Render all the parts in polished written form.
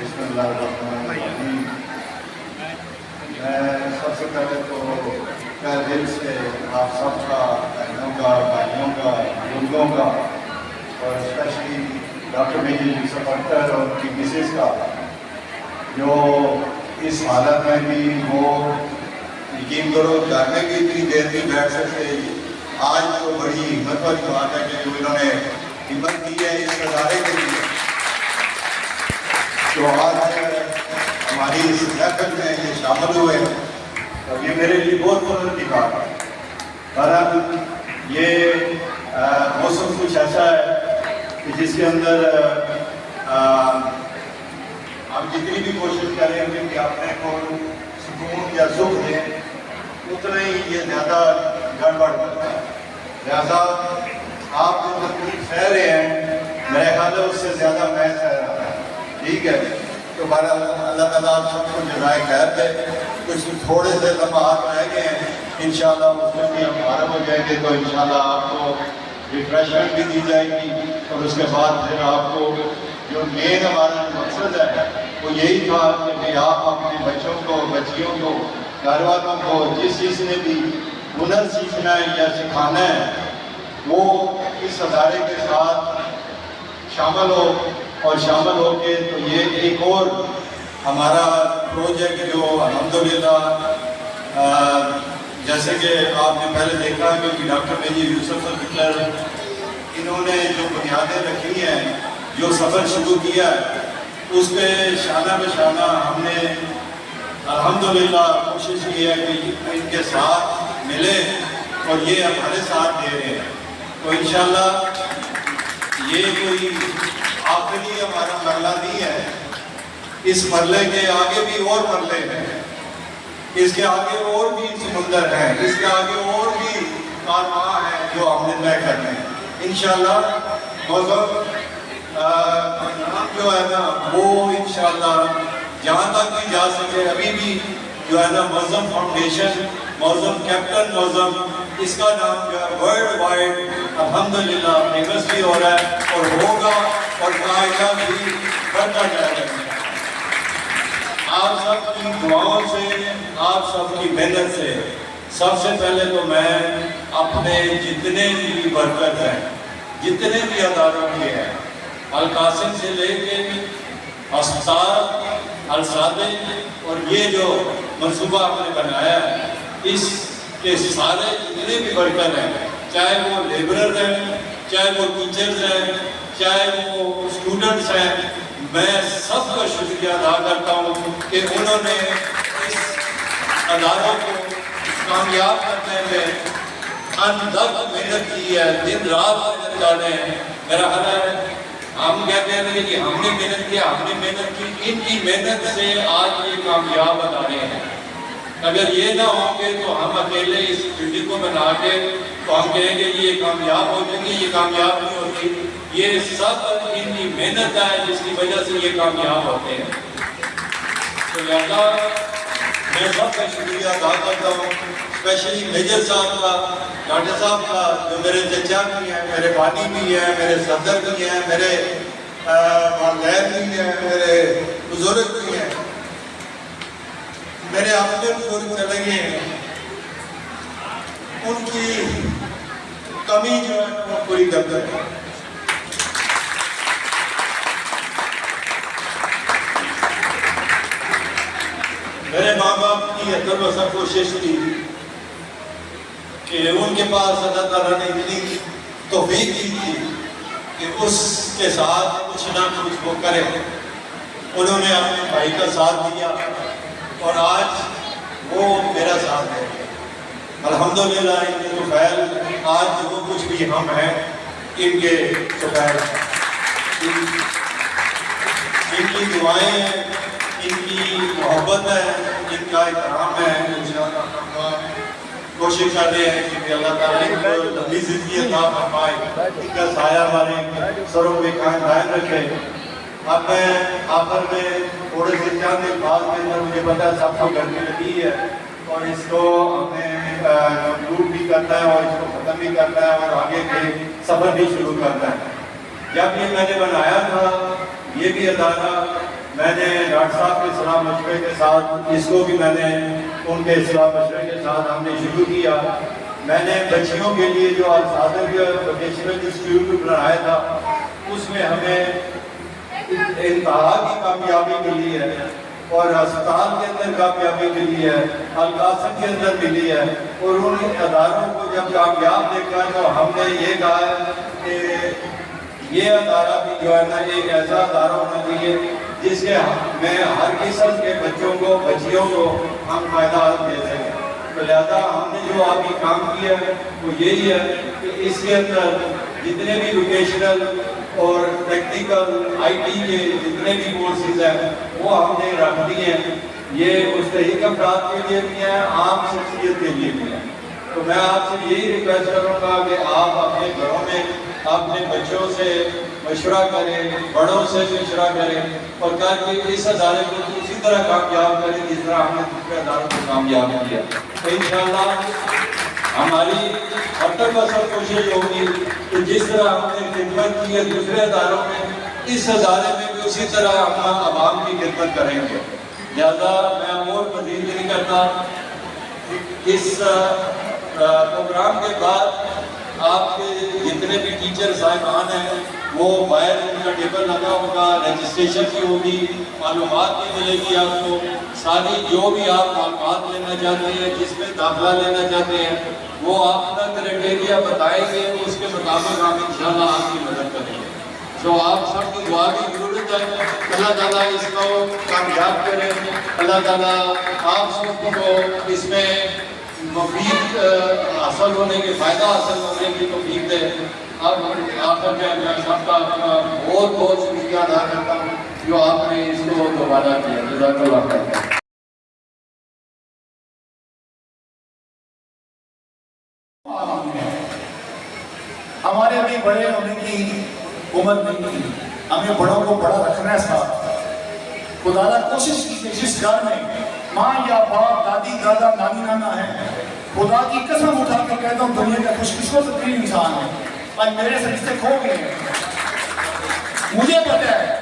بسم اللہ الرحمن الرحیم۔ میں سب سے پہلے تو تہہ دل سے آپ سب کا، بہنوں کا، بھائیوں کا، بزرگوں کا اور اسپیشلی ڈاکٹر میجر یوسف اختر اور ان کی مسز کا، جو اس حالت میں بھی وہ یقین کرو گھر میں بھی اتنی دیر نہیں بیٹھ سکتے۔ آج تو بڑی ہمت والی بات ہے کہ جو انہوں نے ہمت دی ہے اس ادارے کے لیے، جو آج ہماری اس محفل میں یہ شامل ہوئے، اور یہ میرے لیے بہت فخر کی بات ہے۔ بہرحال یہ موسم کچھ ایسا ہے کہ جس کے اندر ہم جتنی بھی کوشش کریں گے کہ اپنے کو سکون یا سکھ دیں، اتنا ہی یہ زیادہ گڑبڑ کرتا ہے۔ لہٰذا آپ جو تکلیف سہ رہے ہیں، میرے خیال ہے اس سے زیادہ میں سہ رہا ہوں، ٹھیک ہے؟ تو بہرحال اللہ تعالیٰ آپ سب کو جزائے خیر دے۔ کچھ تھوڑے سے لمحات رہ گئے ہیں، انشاءاللہ اس میں بھی ہم فارغ ہو جائیں گے، تو انشاءاللہ آپ کو ریفریشمنٹ بھی دی جائے گی، اور اس کے بعد پھر آپ کو جو مین ہمارا مقصد ہے وہ یہی تھا کہ آپ اپنے بچوں کو، بچیوں کو، گھر والوں کو جس نے بھی ہنر سیکھنا ہے یا سکھانا ہے، وہ اس ادارے کے ساتھ شامل ہو، اور شامل ہو کے تو یہ ایک اور ہمارا پروجیکٹ جو الحمدللہ جیسے کہ آپ نے پہلے دیکھا کہ ڈاکٹر میجر یوسف اختر انہوں نے جو بنیادیں رکھی ہیں، جو سفر شروع کیا ہے، اس پہ شانہ بہ شانہ ہم نے الحمدللہ کوشش کی ہے کہ ان کے ساتھ ملیں، اور یہ ہمارے ساتھ دے رہے ہیں۔ تو انشاءاللہ یہ کوئی آخری ہمارا مرحلہ نہیں ہے، اس مرحلے کے آگے بھی اور مرحلے ہیں، اس کے آگے اور بھی سمندر ہیں، اس کے آگے اور بھی کارواں ہیں جو ہم نے طے کرنے ہیں۔ انشاءاللہ موضوع نام جو ہے نا وہ انشاءاللہ جہاں تک بھی جا سکے، ابھی بھی جو ہے نا معظم فاؤنڈیشن، معظم کیپٹن معظم، اس کا نام جو ہے ورلڈ وائڈ الحمدللہ فیمس بھی ہو رہا ہے اور ہوگا، اور قاعدہ بھی بڑھتا جائے گا۔ آپ سب کی دعاؤں سے، آپ سب کی محنت سے، سب سے پہلے تو میں اپنے جتنے بھی ورکر ہیں، جتنے بھی اداروں کے ہیں، القاسم سے لے کے ہسپتال، الصادق، اور یہ جو منصوبہ آپ نے بنایا ہے، اس کے سارے جتنے بھی ورکر ہیں، چاہے وہ لیبرر ہیں، چاہے وہ ٹیچرز ہیں، چاہے وہ اسٹوڈنٹس ہیں، میں سب کا شکریہ ادا کرتا ہوں کہ انہوں نے اس اداروں کو کامیاب کرنے میں اندھک محنت کی ہے، دن رات محنت کر رہے ہیں۔ میرا خیال ہے ہم کہتے ہیں کہ ہم نے محنت کی، ہم نے محنت کی، ان کی محنت سے آج یہ کامیاب ادارے ہیں۔ اگر یہ نہ ہوں گے تو ہم اکیلے اس بلڈنگ کو بنا کے تو ہم کہیں گے یہ کامیاب ہو جائیں گے، یہ کامیاب نہیں ہوتی۔ یہ سب ان کی محنت ہے جس کی وجہ سے یہ کامیاب ہوتے ہیں۔ تو لہذا میں سب کا شکریہ ادا کرتا ہوں، اسپیشلی میجر صاحب کا، ڈاکٹر صاحب کا، جو میرے چچا بھی ہیں، میرے بانی بھی ہیں، میرے صدر بھی ہیں، میرے والدین بھی ہیں، میرے بزرگ بھی ہیں، میرے اپنے بزرگ چلے گئے ہیں، ان کی کمی جو ہے وہ پوری کرتے ہیں۔ میرے ماں باپ کی ادر وسر کوشش کی کہ ان کے پاس اللہ تعالیٰ نے اتنی توفیق دی تھی کہ اس کے ساتھ کچھ نہ کچھ وہ کرے۔ انہوں نے اپنے بھائی کا ساتھ دیا اور آج وہ میرا ساتھ دے گا۔ الحمدللہ ان کے توفیل، آج جو کچھ بھی ہم ہیں ان کے توفیل، ان کی دعائیں ہیں، ان کی محبت ہے، ان کا احترام ہے۔ انشاءاللہ کوشش کر رہے ہیں کہ اللہ تعالیٰ ان کو لمبی زندگی عطا فرمائے، ان کا سایہ ہمارے سروں پہ قائم رکھے۔ اب میں آخر میں تھوڑے سے چند الفاظ کے اندر، مجھے پتا ہے سب کو گرمی لگی ہے اور اس کو ہمیں کنکلوڈ بھی کرنا ہے اور اس کو ختم بھی کرنا ہے اور آگے کے سفر بھی شروع کرنا ہے۔ جب یہ میں نے بنایا تھا یہ بھی ادارہ میں نے ڈاکٹر صاحب کے صلاح مشورے کے ساتھ اس کو بھی میں نے ان کے صلاح مشورے کے ساتھ ہم نے شروع کیا. میں نے بچیوں کے لیے جو الصادق ووکیشنل انسٹیٹیوٹ بنایا تھا اس میں ہمیں انتہا کی کامیابی ملی ہے اور ہسپتال کے اندر کامیابی ملی ہے, القاسم کے اندر ملی ہے. اور ان اداروں کو جب کامیاب دیکھا تو ہم نے یہ کہا ہے کہ یہ ادارہ بھی جو ہے نا ایک ایسا ادارہ ہونا چاہیے جس کے میں ہر قسم کے بچوں کو بچیوں کو ہم فائدہ دے سکیں. تو لہٰذا ہم نے جو ابھی کام کیا ہے وہ یہی ہے کہ اس کے اندر جتنے بھی ووکیشنل اور ٹیکنیکل آئی ٹی کے جتنے بھی کورسز ہیں وہ ہم نے رکھ دیے ہیں. یہ مستحق افراد کے لیے بھی ہیں, عام شخصیت کے لیے بھی ہیں. تو میں آپ سے یہی ریکویسٹ کروں گا کہ آپ اپنے گھروں میں اپنے بچوں سے مشورہ کریں, بڑوں سے مشورہ کریں اور کر کے اس ادارے کو اسی طرح کامیاب کریں جس طرح ہم نے دوسرے اداروں کو کامیاب کیا. تو انشاءاللہ ہماری ہر اصل کوشش ہوگی کہ جس طرح ہم نے خدمت کی ہے دوسرے اداروں میں, اس ادارے میں بھی اسی طرح ہم عوام کی خدمت کریں گے. لہٰذا میں اور مزید نہیں کرتا. اس پروگرام کے بعد آپ کے جتنے بھی ٹیچر صاحبان ہیں وہ باہر ان کا ٹیبل لگا ہوگا, رجسٹریشن کی ہوگی, معلومات بھی ملے گی آپ کو ساری. جو بھی آپ معلومات لینا چاہتے ہیں, جس میں داخلہ لینا چاہتے ہیں, وہ آپ اپنا کرائٹیریا بتائیں گے, اس کے مطابق ہم انشاءاللہ آپ کی مدد کریں گے. تو آپ سب کی دعا کی ضرورت ہے. اللہ تعالیٰ اس کو کامیاب کرے. اللہ تعالیٰ آپ سب کو اس میں مفید حاصل ہونے کے فائدہ حاصل ہونے کی توفیق دے. اب آخر میں سب کا بہت بہت شکریہ ادا کرتا ہوں جو آپ نے اس کو دوبارہ کیا. جزاک اللہ خیر. ہمارے ابھی بڑے ہونے کی عمر نہیں تھی, ہمیں بڑوں کو بڑا رکھنا تھا. خدا تعالیٰ کوشش کی کہ جس گھر میں ماں یا باپ, دادی, دادا, نانی, نانا ہے, خدا کی قسم اٹھا کے کہتا ہوں دنیا کا خوش قسمت ترین انسان ہے. آج میرے سے رشتے کھو گئے ہیں, مجھے پتہ ہے,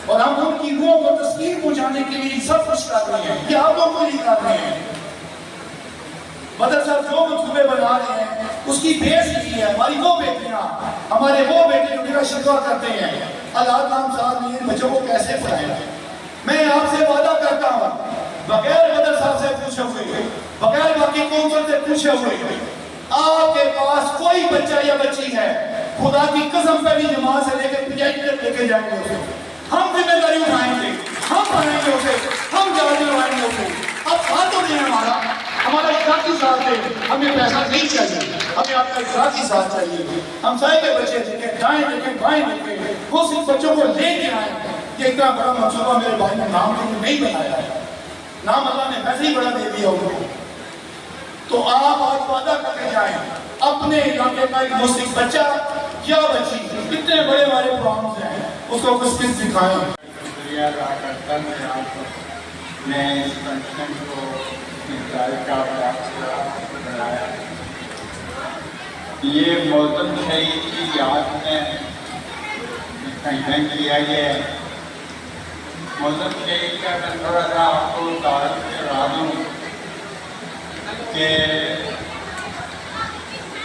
اور ہم ان کی روح کو تسکین پہنچانے کے لیے سب کچھ کر رہے ہیں. یہ آپوں کو نہیں کر رہے ہیں. بدر صاحب جو منصوبے بنا رہے ہیں اس کی بیس کی ہے ہماری وہ بیٹیاں, ہمارے وہ بیٹے جو میرا شکوہ کرتے ہیں اللہ نام صاحب نے بچوں کو کیسے پڑھایا. میں آپ سے وعدہ کرتا ہوں بغیر بدر صاحب سے پوچھے ہوئے, بغیر باقی کونسل سے پوچھے ہوئے, آپ کے پاس کوئی بچہ یا بچی ہے, خدا کی قسم پہلی جماعت سے لے کے پنچایت تک لے کے جائیں گے اسے. ہم ذمہ داری اٹھائیں گے, ہم پڑھائیں گے اسے, ہم جواب دلوائیں گے اسے. اب ساتھ تو نہیں ہمارا ذاتی ساتھ ہے, ہمیں پیسہ نہیں چاہیے, ہمیں آپ کا ذاتی ساتھ چاہیے. ہم سائے کے بچے دیکھیں, دائیں دیکھیں, بائیں دیکھیں, وہ صرف بچوں کو لے کے آئیں کہ اتنا بڑا منصوبہ میرے بھائی نے نام تو نہیں بنایا ہے, نام اللہ نے ویسے ہی بڑا دے دیا ہوگا. تو آپ آج وعدہ کر کے جائیں اپنے علاقے کا ایک مسلم بچہ یا بچی, اتنے بڑے ہمارے پروگرامز ہیں, اس کو کچھ کچھ دکھائیں. شکریہ ادا کرتا ہوں. میں اس فنکشن کو کا بنایا. یہ موسم شہید کی یاد میں فنکشن کیا گیا ہے. موسم شہید کا میں تھوڑا سا آپ کو تعارف کرا دوں کہ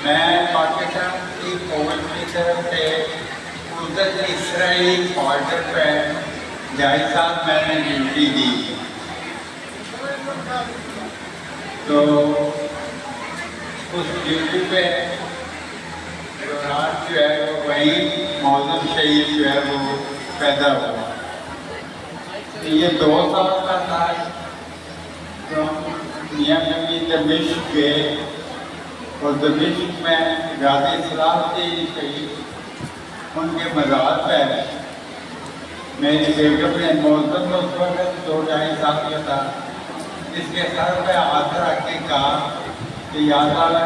میں پاکستان کی فوج کی طرف سے ادھر اسرائیل بارڈر پہ جائے صاحب میں نے ڈیوٹی دی. تو اس ڈیوٹی پہ رات جو ہے وہ وہیں موزم شہید جو ہے وہ پیدا ہوا. یہ 2 سال کا تھا. تو میاں نبی دمشق گئے اور دمشق میں غازی صلاحالدین شہید ان کے مزار پہ میری بیگم نے موزم اس وقت 2-2.5 سال کا تھا, اس کے سر پہ ہاتھ رکھ کے کہا کہ یا اللہ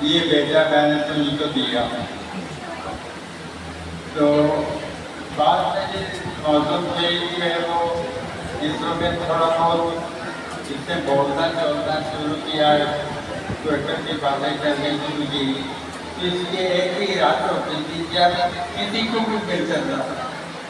یہ بیٹا میں نے تجھ کو دیا. تو بعد میں جس موسم شہید ہے وہ اس وقت تھوڑا بہت اس سے بولنا چلنا شروع کیا ہے, ٹویٹر کی باتیں کرنے شروع کی. اس کی ایک ہی رات ہوتی تھی جب کسی کو بھی مل سکتا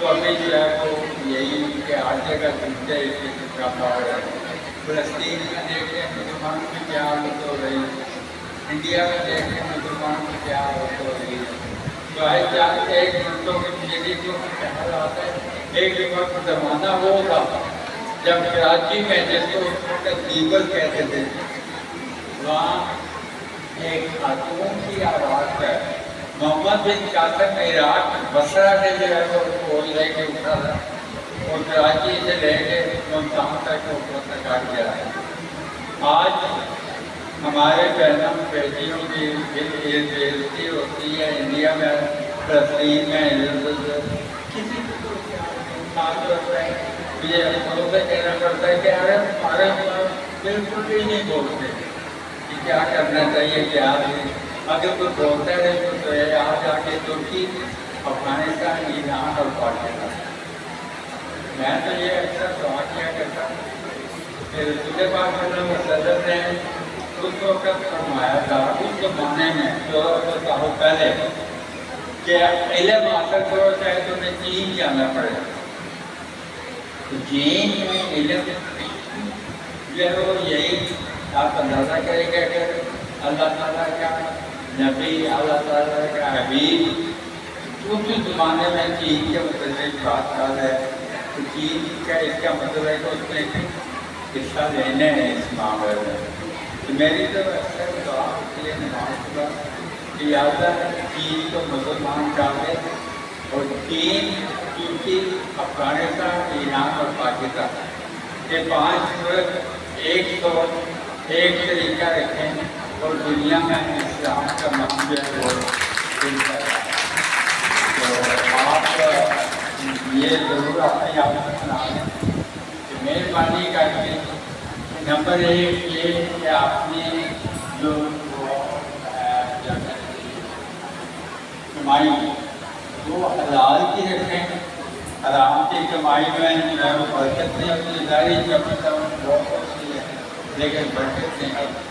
تو ابھی جو ہے وہ یہی کہ ہر جگہ سنتے کا پاور ہے. فلسطین میں دیکھیں مسلمانوں کی کیا حالت ہو رہی ہے, انڈیا میں دیکھیں مسلمانوں کی کیا حالت ہو رہی ہے. تو ایک ملکوں کی جدید جو خیال آتا ہے, ایک وقت زمانہ وہ تھا جب کراچی میں جس کو دیگر کہتے تھے, وہاں ایک خاتون کی آواز ہے, محمد بن قاسم عراق بصرہ سے جو ہے وہ بول لے کے اٹھا تھا اور کراچی سے لے کے ملتان تک اوپر تک آ گیا ہے. آج ہمارے بہنوں بیٹیوں کی بےعزتی ہوتی ہے انڈیا میں, فلسطین میں, کسی مجھے بھروسہ کہنا پڑتا ہے کہ ہمارے بالکل بھی نہیں بولتے کہ کیا کرنا چاہیے کیا نہیں. اگر کوئی بولتا ہے تو آ جا کے ترکی, افغانستان, ایران اور پاکستان. میں تو یہ اکثر دعا کیا کرتا ہوں کہ رسول پاک صلی اللہ علیہ وسلم نے اس وقت فرمایا تھا اس زمانے میں 1400 سال پہلے کہ علم حاصل کرو چاہے تو انہیں چین جانا پڑے. تو چین میں علم جو ہے وہ یہی آپ اندازہ کریں گے کہ اللہ تعالیٰ کا نبی, اللہ تعالیٰ کا حبیب اس زمانے میں چین کے متعلق بات کر ہے, تو چین کا اس کا مطلب ہے کہ اس میں حصہ لینے ہیں اس معاملے میں. تو میری تو اکثر دعا ہوتی ہے نماز کا کہ یا اللہ چین کو مسلمان کر دے, اور چین, ترکی, افغانستان, ایران اور پاکستان یہ 5 ملک ایک سوچ ایک طریقہ رکھیں اور دنیا میں اسلام کا نام جو ہے وہ ملتا ہے. تو آپ یہ ضرور اپنے آپ کو سنائیں کہ مہربانی کر کے نمبر 1 یہ کہ آپ نے جو کمائی وہ حلال کی رکھیں, حرام کی کمائی میں جو ہے وہ برکت نہیں ہوتی. ظاہری کمائی بہت ہوتی ہے لیکن برکت نہیں ہوتی.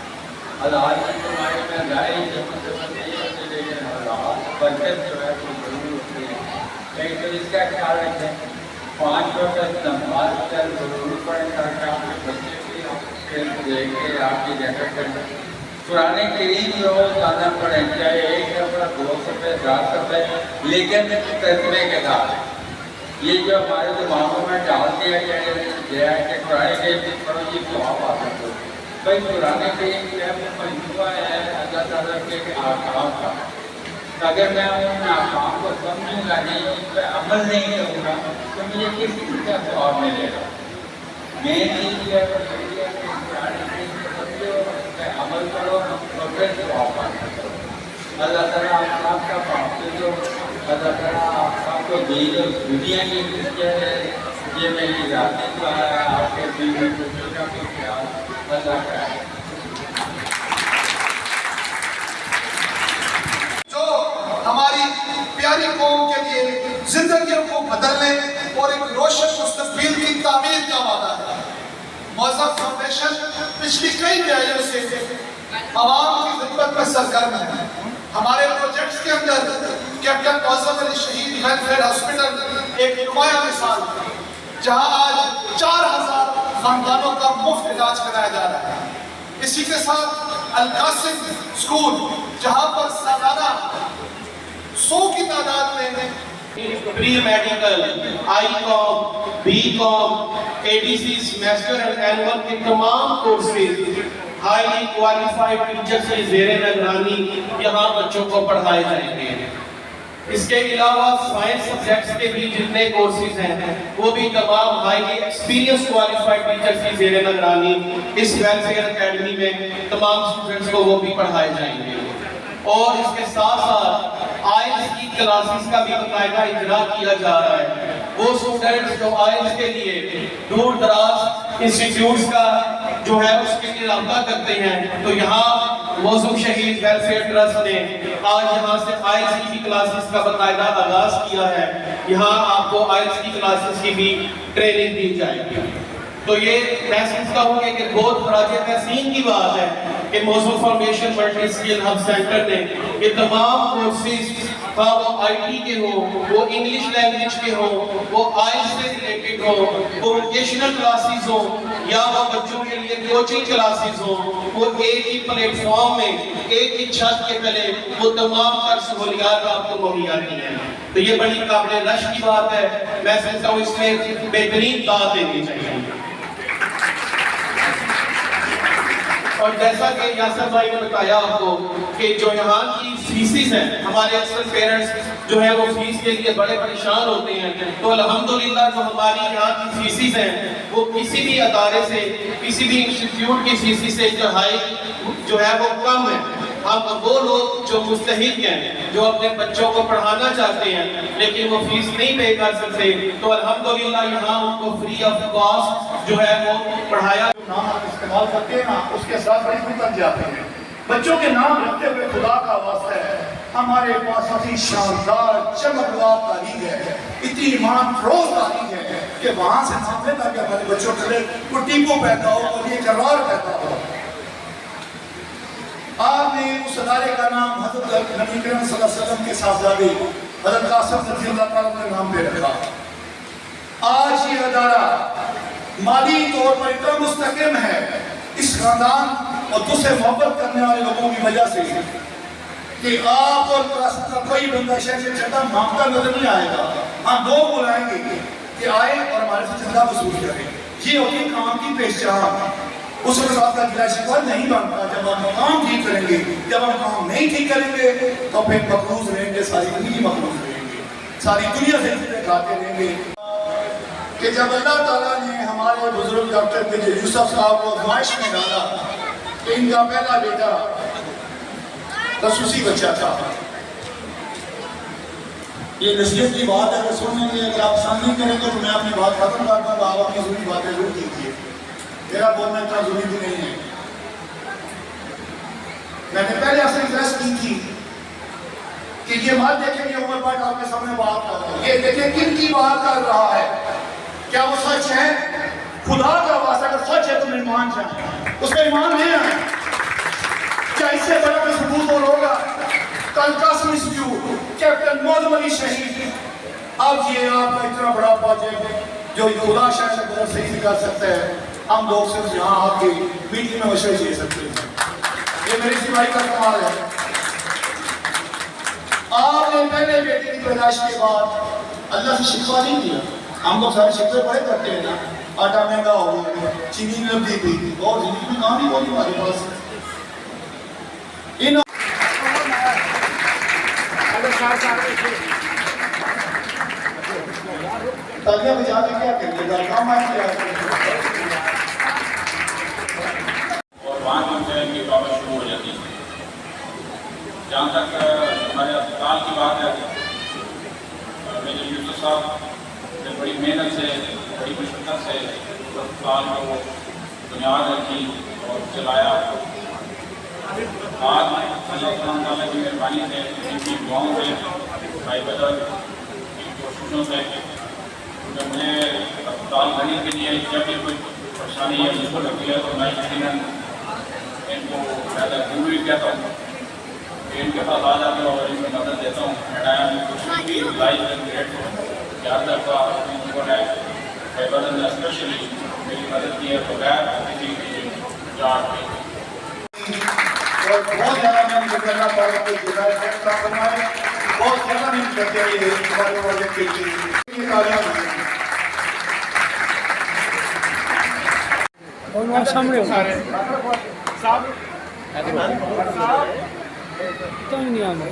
حلال کی کمائی میں ظاہری کمائی نہیں ہوتی لیکن حلال برکت جو ہے وہ ضرور ہوتی ہے. لیکن تو اس کا خیال رکھیں 5 وقت نماز کا ضرور پڑھیں تاکہ آپ کے بچے بھی دیکھ کے آپ کی جگہ کریں. قرآن کریم روزانہ پڑھیں, چاہے 1 صفحہ 2 صفحے 10 صفحے, لیکن ترجمے کے ساتھ. یہ جو ہمارے دماغوں میں ڈال دیا گیا ہے کہ قرآن کریم پڑھو جی ثواب حاصل کرو. بھائی قرآن کریم جو ہے وہ مجموعہ ہے اللہ تعالیٰ کے احکام کا. اگر میں ان احکام کو سمجھوں گا نہیں, اس پہ عمل نہیں کروں گا تو مجھے کس چیز کا ثواب ملے گا. مین چیز جو ہے وہ یہ ہے کہ قرآن کریم کو سمجھو, اس پہ عمل کرو اور پھر ثواب حاصل کرو. اللہ تعالیٰ آپ کا محفوظ ہو, اللہ تعالیٰ آپ کو دین اور دنیا کی خوشیاں یہ میری ذاتی دعا ہے. آپ کے بیوی بچوں کا بھی خیال اللہ کا ہے. جو ہماری پیاری قوم کے لیے زندگیوں کو بدلنے اور ایک روشن مستقبل کی تعمیر کا وعدہ ہے. معزز فاؤنڈیشن پچھلی کئی دہائیوں سے عوام کی خدمت میں سرگرم ہے. ہمارے پروجیکٹس کے اندر کیپٹن معظم علی شہید ویلفیئر ہاسپٹل ایک نمایاں مثال ہے, جہاں آج 4000 خاندانوں کا مفت علاج کرایا جا رہا ہے. اسی کے ساتھ القاسم اسکول جہاں پر سالانہ 100 کی تعداد میں pre medical, I com, B com, ADC semester and annual کے تمام کورسز ہائیلی کوالیفائڈ ٹیچر سے زیر نگرانی یہاں بچوں کو پڑھائے جائیں گے. اس کے علاوہ سائنس سبجیکٹس کے بھی جتنے کورسز ہیں وہ بھی تمام ہائیلی ایکسپیرینس کوالیفائڈ ٹیچر کی زیر نگرانی اس ویلفیئر اکیڈمی میں تمام اسٹوڈنٹس کو وہ بھی پڑھائے جائیں گے. اور اس کے ساتھ ساتھ آئلس کی کلاسز کا بھی باقاعدہ اجرا کیا جا رہا ہے. وہ اسٹوڈنٹس جو آئلس کے لیے دور دراز انسٹیٹیوٹس کا جو ہے اس کے لیے رابطہ کرتے ہیں, تو یہاں موزم شہید ویلفیئر ٹرسٹ نے آج یہاں سے آئلس کی بھی کلاسز کا باقاعدہ آغاز کیا ہے. یہاں آپ کو آئلس کی کلاسز کی بھی ٹریننگ دی جائے گی. تو یہ محسوس کہوں گے کہ بہت خراج تحسین کی بات ہے کہ موزم foundation multi skill hub centre نے یہ تمام کورسز خواہ وہ IT کے ہوں، وہ انگلش لینگویج کے ہوں، وہ IELTS سے ریلیٹڈ ہوں، وہ ووکیشنل کلاسز ہوں، یا وہ بچوں کے لیے کوچنگ کلاسز ہوں، وہ ایک ہی پلیٹ فارم میں ایک ہی چھت کے تلے وہ تمام تر سہولیات آپ کو مہیا کی ہیں. تو یہ بڑی قابل رش کی بات ہے. میں سمجھتا ہوں اس میں بہترین داد دینی چاہیے. اور جیسا کہ یاسر بھائی نے بتایا آپ کو کہ جو یہاں کی فیسز ہیں، ہمارے اکثر پیرنٹس جو ہے وہ فیس کے لیے بڑے پریشان ہوتے ہیں، تو الحمدللہ جو ہماری یہاں کی فیسز ہیں وہ کسی بھی ادارے سے، کسی بھی انسٹیٹیوٹ کی فیسز سے جو ہے وہ کم ہے. ہم وہ لوگ جو مستحق ہیں، جو اپنے بچوں کو پڑھانا چاہتے ہیں لیکن وہ فیس نہیں پے کر سکتے، تو الحمدللہ یہاں ان کو فری آف کاسٹ جو ہے وہ پڑھایا. نام آپ استعمال کرتے ہیں نا، اس کے ساتھ بڑی بن جاتے ہیں. بچوں کے نام رکھتے ہوئے خدا کا واسطہ ہے، ہمارے پاس اتنی شاندار چمکدار تاریخ ہے، اتنی ایمان فروز تاریخ ہے کہ وہاں سے نام لے تاکہ ہمارے بچوں کے لیے کوئی ٹیپو پیدا ہو، کوئی اقرار پیدا ہو. آپ نے اس ادارے کا نام حضرت نبی کریم صلی اللہ علیہ وسلم کے صاحبزادے حضرت قاسم رضی اللہ تعالیٰ کے نام پہ رکھا. آج یہ ادارہ مالی طور پر اتنا مستقیم ہے اس خاندان اور دوسرے محبت کرنے والے لوگوں کی وجہ سے کہ آپ اور کوئی بندہ شہر سے چندہ مانگتا نظر نہیں آئے گا. ہم لوگ بلائیں گے کہ آئے اور ہمارے سے چندہ وصول کریں. یہ ہوتی کام کی پہچان. اس وقت آپ کا گلہ شکوہ نہیں بنتا. جب ہم کام ٹھیک کریں گے، جب ہم کام نہیں ٹھیک کریں گے تو پھر مقروض رہیں گے، ساری زندگی مقروض رہیں گے، ساری دنیا سے کھاتے رہیں گے. کہ جب اللہ تعالیٰ نے ہمارے بزرگ ڈاکٹر یوسف صاحب کو آزمائش میں ڈالا کہ ان کا پہلا بیٹا خصوصی بچہ تھا. یہ نصیحت کی بات ہے، اگر سنیں گے، اگر آپ پسند نہیں کریں گے تو میں اپنی بات ختم کر دوں گا. آپ اپنی ضروری باتیں ضرور کیجیے، میرا بولنا اتنا ضروری بھی نہیں ہے. میں نے پہلے آپ سے ریکویسٹ کی تھی کہ یہ مت دیکھیں کہ عمر بھائی آپ کے سامنے بات کر رہا ہے، یہ دیکھیں کن کی بات کر رہا ہے. کیا وہ سچ ہے؟ خدا کا واسطہ اگر سچ ہے تو ایمان جائیں، اس میں ایمان نہیں ہے. کیا اس سے بڑا کوئی ثبوت اور ہوگا؟ کل قاسم انسٹیٹیوٹ، کیپٹن معظم علی شہید. اب یہ آپ کا اتنا بڑا پروجیکٹ جو خدا شاید اگر صحیح سے کر سکتا ہے، ہم لوگ صرف یہاں آپ کے میٹنگ میں مشورے دے سکتے ہیں. یہ میری سپاہی کا کمال ہے. آپ نے پہلے بیٹے کی پیدائش کے بعد اللہ سے شکوہ نہیں کیا. ہم لوگ سارے شکوے بڑے کرتے ہیں نا، آٹا مہنگا ہو گیا، چینی لگتی تھی، اور زندگی میں کام ہی بہت ہمارے پاس. تالیاں بجا کے کیا کریں گے، کام آئے کیا کریں گے. اور وہاں جو ہے کہ پرابلم شروع ہو جاتی ہے. جہاں تک ہمارے اسپتال کی بات ہے، میجر یوسف صاحب نے بڑی محنت سے، بڑی مشقت سے اسپتال کو بنیاد رکھی اور چلایا. آج اللہ سبحانہ تعالیٰ کی مہربانی سے، ان کی دعاؤں سے، بھائی بدر کی کوششوں سے مجھے اسپتال بننے کے لیے جب بھی کوئی پریشانی ہے مجھ کو لگتی ہے تو میں یقیناً ان کو زیادہ ضروری کہتا ہوں کہ ان کے پاس آ جاتا ہوں اور ان کو مدد دیتا ہوں. کچھ بھی لائف اینڈ گریٹ ہو یاد رکھا ان کو ہے بھائی بدر نے اسپیشلی میری مدد کی ہے بغیر کسی کی جان کی. اور بہت زیادہ محنت کرنا پڑا کہ جدائے فیصلہ فرمائے. بہت زیادہ محنت کرتے ہیں یہ ہمارے پروجیکٹ کے لیے. یہ تالیاں بجائیں. سامنے سارے صاحب تو نہیں آنا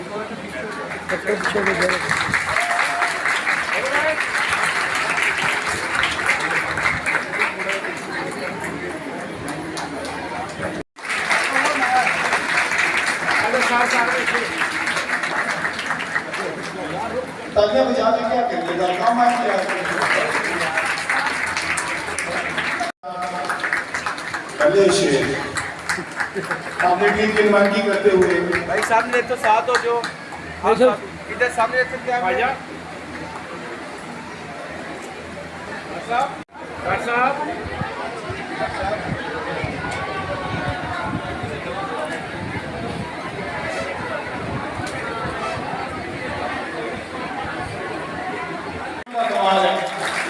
تالیاں بجا کے کیا کریں گے، کام آئے کیا کریں گے. پہلے شیر آپ نے ٹیم کی نمائندگی کرتے ہوئے بھائی سامنے تو ساتھ ہو جو ادھر سامنے کیا بھائی جان صاحب